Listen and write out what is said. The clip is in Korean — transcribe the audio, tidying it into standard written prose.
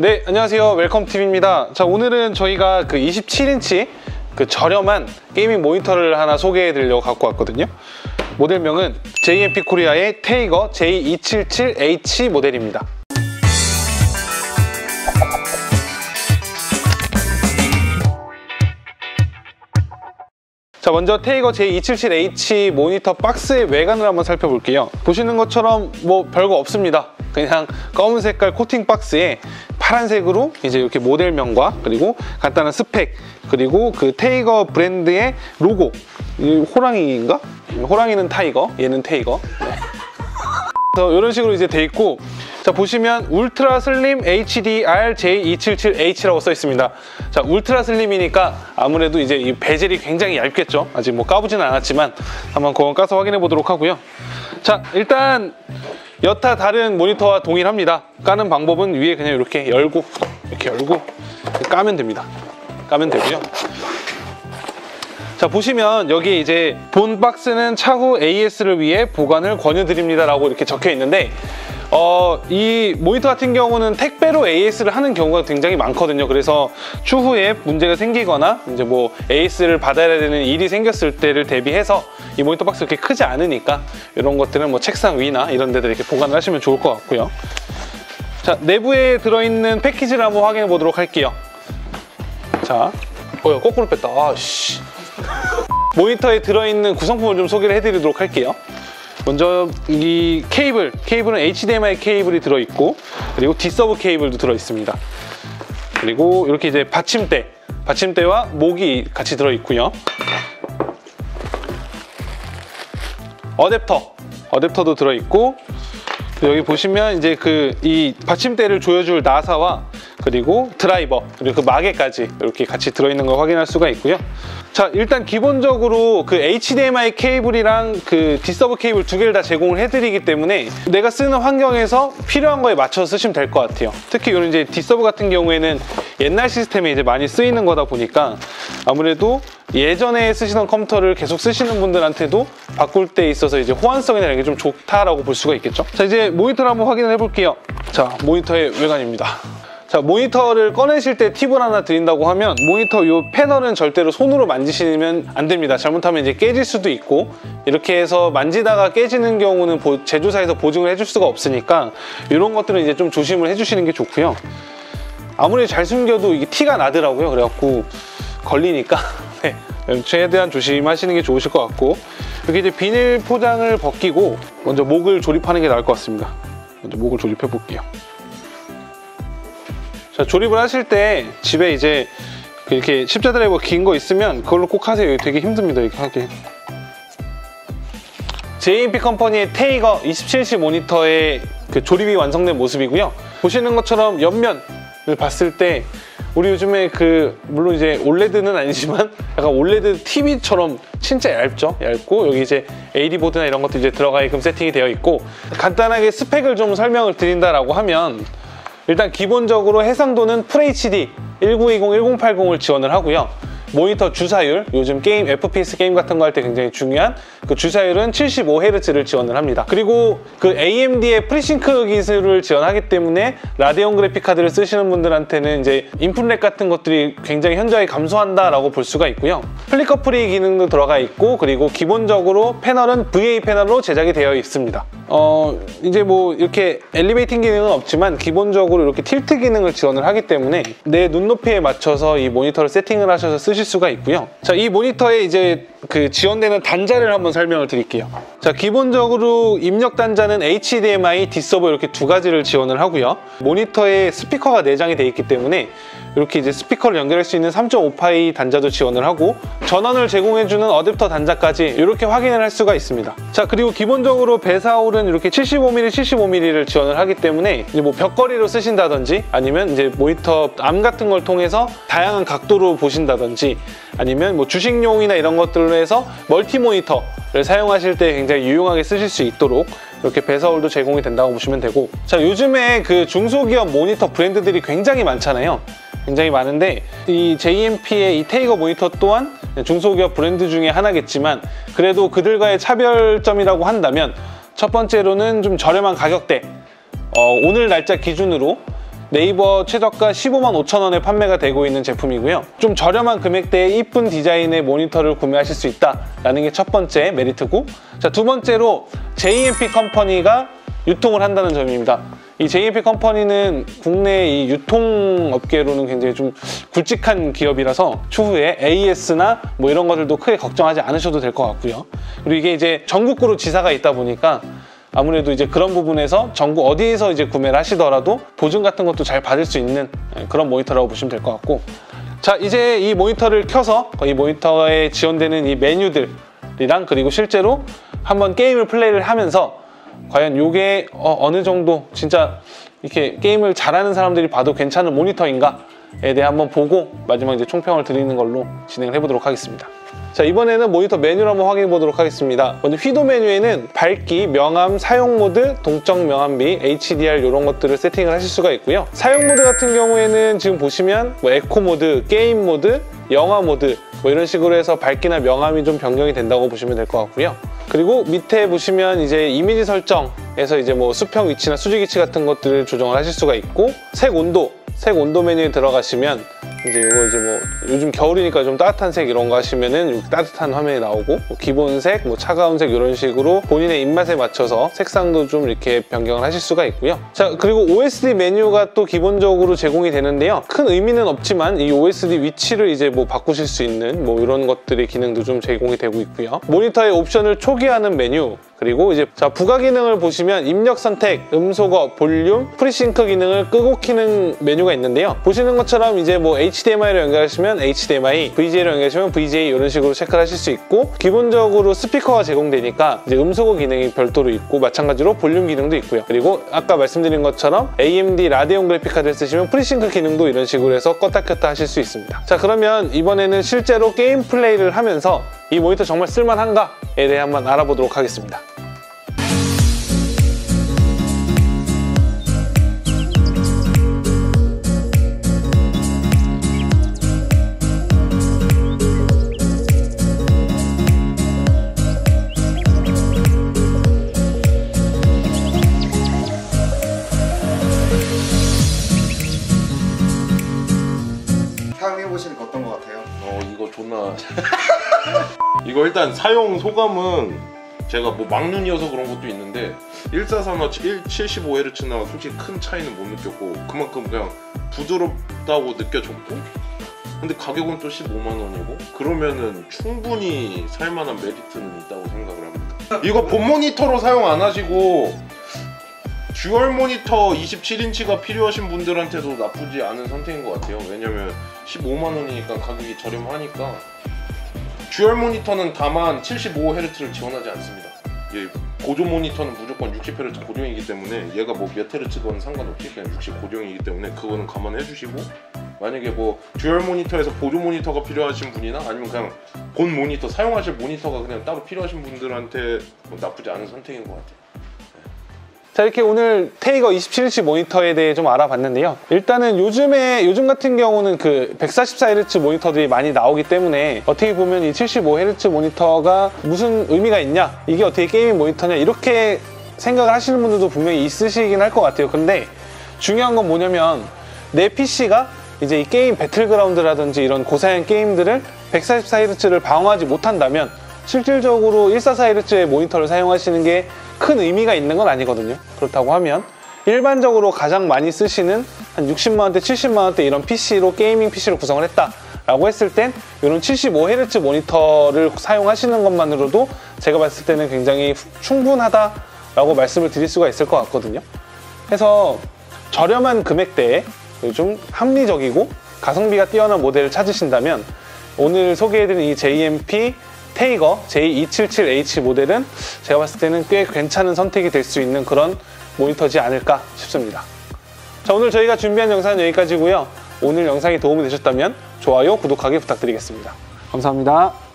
네, 안녕하세요. 웰컴TV입니다. 자, 오늘은 저희가 그 27인치 그 저렴한 게이밍 모니터를 하나 소개해 드리려고 갖고 왔거든요. 모델명은 JMP 코리아의 테이거 J277H 모델입니다. 자, 먼저 테이거 J277H 모니터 박스의 외관을 한번 살펴볼게요. 보시는 것처럼 뭐 별거 없습니다. 그냥 검은 색깔 코팅 박스에 파란색으로 이제 이렇게 모델명과 그리고 간단한 스펙, 그리고 그 테이거 브랜드의 로고. 이 호랑이인가? 호랑이는 타이거, 얘는 테이거. 네. 그래서 이런 식으로 이제 돼 있고, 자, 보시면 울트라 슬림 HDR J277H라고 써 있습니다. 자, 울트라 슬림이니까 아무래도 이제 이 베젤이 굉장히 얇겠죠. 아직 뭐 까보지는 않았지만 한번 그건 까서 확인해 보도록 하고요. 자, 일단 여타 다른 모니터와 동일합니다. 까는 방법은 위에 그냥 이렇게 열고 까면 됩니다. 까면 되고요. 자, 보시면 여기 이제 본 박스는 차후 AS를 위해 보관을 권유드립니다 라고 이렇게 적혀 있는데, 이 모니터 같은 경우는 택배로 AS를 하는 경우가 굉장히 많거든요. 그래서 추후에 문제가 생기거나 이제 뭐 AS를 받아야 되는 일이 생겼을 때를 대비해서 이 모니터 박스 이렇게 크지 않으니까 이런 것들은 뭐 책상 위나 이런 데들 이렇게 보관을 하시면 좋을 것 같고요. 자, 내부에 들어있는 패키지를 한번 확인해 보도록 할게요. 자, 거꾸로 뺐다. 아씨. 모니터에 들어있는 구성품을 좀 소개를 해드리도록 할게요. 먼저 이 케이블은 HDMI 케이블이 들어있고, 그리고 D서브 케이블도 들어있습니다. 그리고 이렇게 이제 받침대와 목이 같이 들어있고요. 어댑터도 들어있고, 여기 보시면 이제 이 받침대를 조여줄 나사와 그리고 드라이버, 그리고 그 마개까지 이렇게 같이 들어있는 걸 확인할 수가 있고요. 자, 일단 기본적으로 그 HDMI 케이블이랑 그 D서브 케이블 두 개를 다 제공을 해드리기 때문에 내가 쓰는 환경에서 필요한 거에 맞춰서 쓰시면 될 것 같아요. 특히 이런 이제 D서브 같은 경우에는 옛날 시스템에 이제 많이 쓰이는 거다 보니까 아무래도 예전에 쓰시던 컴퓨터를 계속 쓰시는 분들한테도 바꿀 때 있어서 이제 호환성이나 이런 게 좀 좋다라고 볼 수가 있겠죠. 자, 이제 모니터를 한번 확인을 해볼게요. 자, 모니터의 외관입니다. 자, 모니터를 꺼내실 때 팁을 하나 드린다고 하면, 모니터 이 패널은 절대로 손으로 만지시면 안 됩니다. 잘못하면 이제 깨질 수도 있고, 이렇게 해서 만지다가 깨지는 경우는 제조사에서 보증을 해줄 수가 없으니까 이런 것들은 이제 좀 조심을 해주시는 게 좋고요. 아무리 잘 숨겨도 이게 티가 나더라고요. 그래갖고 걸리니까 네, 최대한 조심하시는 게 좋으실 것 같고, 이렇게 이제 비닐 포장을 벗기고 먼저 목을 조립하는 게 나을 것 같습니다. 먼저 목을 조립해 볼게요. 자, 조립을 하실 때 집에 이제 이렇게 십자 드라이버 긴 거 있으면 그걸로 꼭 하세요. 되게 힘듭니다, 이렇게 하기. JMP 컴퍼니의 테이거 27인치 모니터의 그 조립이 완성된 모습이고요. 보시는 것처럼 옆면을 봤을 때 우리 요즘에 물론 이제 올레드는 아니지만 약간 올레드 TV처럼 진짜 얇고, 여기 이제 AD 보드나 이런 것도 이제 들어가게끔 세팅이 되어 있고, 간단하게 스펙을 좀 설명을 드린다라고 하면, 일단 기본적으로 해상도는 FHD 1920, 1080을 지원을 하고요. 모니터 주사율, 요즘 게임, FPS 게임 같은 거 할 때 굉장히 중요한 그 주사율은 75Hz를 지원을 합니다. 그리고 그 AMD의 프리싱크 기술을 지원하기 때문에 라데온 그래픽 카드를 쓰시는 분들한테는 이제 인풋렉 같은 것들이 굉장히 현저하게 감소한다라고 볼 수가 있고요. 플리커 프리 기능도 들어가 있고, 그리고 기본적으로 패널은 VA 패널로 제작이 되어 있습니다. 이제 뭐 이렇게 엘리베이팅 기능은 없지만 기본적으로 이렇게 틸트 기능을 지원을 하기 때문에 내 눈높이에 맞춰서 이 모니터를 세팅을 하셔서 쓰실 수가 있고요. 자, 이 모니터에 이제 그 지원되는 단자를 한번 설명을 드릴게요. 자, 기본적으로 입력 단자는 HDMI, D서브 이렇게 두 가지를 지원을 하고요. 모니터에 스피커가 내장이 되어 있기 때문에 이렇게 이제 스피커를 연결할 수 있는 3.5파이 단자도 지원을 하고, 전원을 제공해주는 어댑터 단자까지 이렇게 확인을 할 수가 있습니다. 자, 그리고 기본적으로 배사홀은 이렇게 75mm를 지원을 하기 때문에 이제 뭐 벽걸이로 쓰신다든지, 아니면 이제 모니터 암 같은 걸 통해서 다양한 각도로 보신다든지, 아니면 뭐 주식용이나 이런 것들로 해서 멀티 모니터를 사용하실 때 굉장히 유용하게 쓰실 수 있도록 이렇게 배사홀도 제공이 된다고 보시면 되고, 자, 요즘에 그 중소기업 모니터 브랜드들이 굉장히 많잖아요. 굉장히 많은데 이 JMP의 이 테이거 모니터 또한 중소기업 브랜드 중에 하나겠지만, 그래도 그들과의 차별점이라고 한다면 첫 번째로는 좀 저렴한 가격대, 오늘 날짜 기준으로 네이버 최저가 155,500원에 판매가 되고 있는 제품이고요. 좀 저렴한 금액대에 이쁜 디자인의 모니터를 구매하실 수 있다라는 게 첫 번째 메리트고, 자, 두 번째로 JMP 컴퍼니가 유통을 한다는 점입니다. 이 JMP 컴퍼니는 국내 이 유통업계로는 굉장히 좀 굵직한 기업이라서 추후에 AS나 뭐 이런 것들도 크게 걱정하지 않으셔도 될 것 같고요. 그리고 이게 이제 전국구로 지사가 있다 보니까 아무래도 이제 그런 부분에서 전국 어디에서 이제 구매를 하시더라도 보증 같은 것도 잘 받을 수 있는 그런 모니터라고 보시면 될 것 같고, 자, 이제 이 모니터를 켜서 이 모니터에 지원되는 이 메뉴들이랑 그리고 실제로 한번 게임을 플레이를 하면서 과연 이게 어느 정도 진짜 이렇게 게임을 잘하는 사람들이 봐도 괜찮은 모니터인가에 대해 한번 보고 마지막 이제 총평을 드리는 걸로 진행을 해보도록 하겠습니다. 자, 이번에는 모니터 메뉴를 한번 확인해 보도록 하겠습니다. 먼저 휘도 메뉴에는 밝기, 명암, 사용 모드, 동적 명암비, HDR 이런 것들을 세팅을 하실 수가 있고요. 사용 모드 같은 경우에는 지금 보시면 뭐 에코 모드, 게임 모드, 영화 모드 뭐 이런 식으로 해서 밝기나 명암이 좀 변경이 된다고 보시면 될 것 같고요. 그리고 밑에 보시면 이제 이미지 설정에서 이제 뭐 수평 위치나 수직 위치 같은 것들을 조정을 하실 수가 있고, 색 온도 메뉴에 들어가시면 이제 이거 이제 뭐 요즘 겨울이니까 좀 따뜻한 색 이런 거 하시면은 이렇게 따뜻한 화면이 나오고, 뭐 기본색, 뭐 차가운 색 이런 식으로 본인의 입맛에 맞춰서 색상도 좀 이렇게 변경을 하실 수가 있고요. 자, 그리고 OSD 메뉴가 또 기본적으로 제공이 되는데요. 큰 의미는 없지만 이 OSD 위치를 이제 뭐 바꾸실 수 있는 뭐 이런 것들의 기능도 좀 제공이 되고 있고요. 모니터의 옵션을 초기화하는 메뉴, 그리고 이제 자, 부가 기능을 보시면 입력 선택, 음소거, 볼륨, 프리싱크 기능을 끄고 키는 메뉴가 있는데요. 보시는 것처럼 이제 뭐 HDMI로 연결하시면 HDMI, VGA로 연결하시면 VGA 이런 식으로 체크를 하실 수 있고, 기본적으로 스피커가 제공되니까 이제 음소거 기능이 별도로 있고, 마찬가지로 볼륨 기능도 있고요. 그리고 아까 말씀드린 것처럼 AMD 라데온 그래픽 카드를 쓰시면 프리싱크 기능도 이런 식으로 해서 껐다 켰다 하실 수 있습니다. 자, 그러면 이번에는 실제로 게임 플레이를 하면서 이 모니터 정말 쓸만한가에 대해 한번 알아보도록 하겠습니다. 사용해보시니까 어떤 것 같아요? 이거 존나 이거 일단 사용 소감은 제가 뭐 막눈이어서 그런 것도 있는데 143나 75Hz나 솔직히 큰 차이는 못 느꼈고, 그만큼 그냥 부드럽다고 느껴졌고, 근데 가격은 또 15만 원이고 그러면은 충분히 살만한 메리트는 있다고 생각을 합니다. 이거 본 모니터로 사용 안 하시고 듀얼 모니터 27인치가 필요하신 분들한테도 나쁘지 않은 선택인 것 같아요. 왜냐면 15만 원이니까 가격이 저렴하니까. 듀얼 모니터는 다만 75Hz를 지원하지 않습니다. 고조 모니터는 무조건 60Hz 고정이기 때문에 얘가 뭐 몇 Hz건 상관없이 그냥 60 고정이기 때문에 그거는 감안해 주시고, 만약에 뭐 듀얼 모니터에서 보조 모니터가 필요하신 분이나 아니면 그냥 본 모니터, 사용하실 모니터가 그냥 따로 필요하신 분들한테 뭐 나쁘지 않은 선택인 것 같아요. 자, 이렇게 오늘 테이거 27인치 모니터에 대해 좀 알아봤는데요. 일단은 요즘 같은 경우는 그 144Hz 모니터들이 많이 나오기 때문에 어떻게 보면 이 75Hz 모니터가 무슨 의미가 있냐, 이게 어떻게 게이밍 모니터냐, 이렇게 생각을 하시는 분들도 분명히 있으시긴 할 것 같아요. 근데 중요한 건 뭐냐면 내 PC가 이제 이 게임 배틀그라운드라든지 이런 고사양 게임들을 144Hz를 방어하지 못한다면 실질적으로 144Hz의 모니터를 사용하시는 게 큰 의미가 있는 건 아니거든요. 그렇다고 하면 일반적으로 가장 많이 쓰시는 한 60만원대, 70만원대 이런 PC로, 게이밍 PC로 구성을 했다 라고 했을 땐 이런 75Hz 모니터를 사용하시는 것만으로도 제가 봤을 때는 굉장히 충분하다 라고 말씀을 드릴 수가 있을 것 같거든요. 그래서 저렴한 금액대에 좀 합리적이고 가성비가 뛰어난 모델을 찾으신다면 오늘 소개해드린 이 JMP 테이거 J277H 모델은 제가 봤을 때는 꽤 괜찮은 선택이 될 수 있는 그런 모니터지 않을까 싶습니다. 자, 오늘 저희가 준비한 영상은 여기까지고요. 오늘 영상이 도움이 되셨다면 좋아요, 구독하기 부탁드리겠습니다. 감사합니다.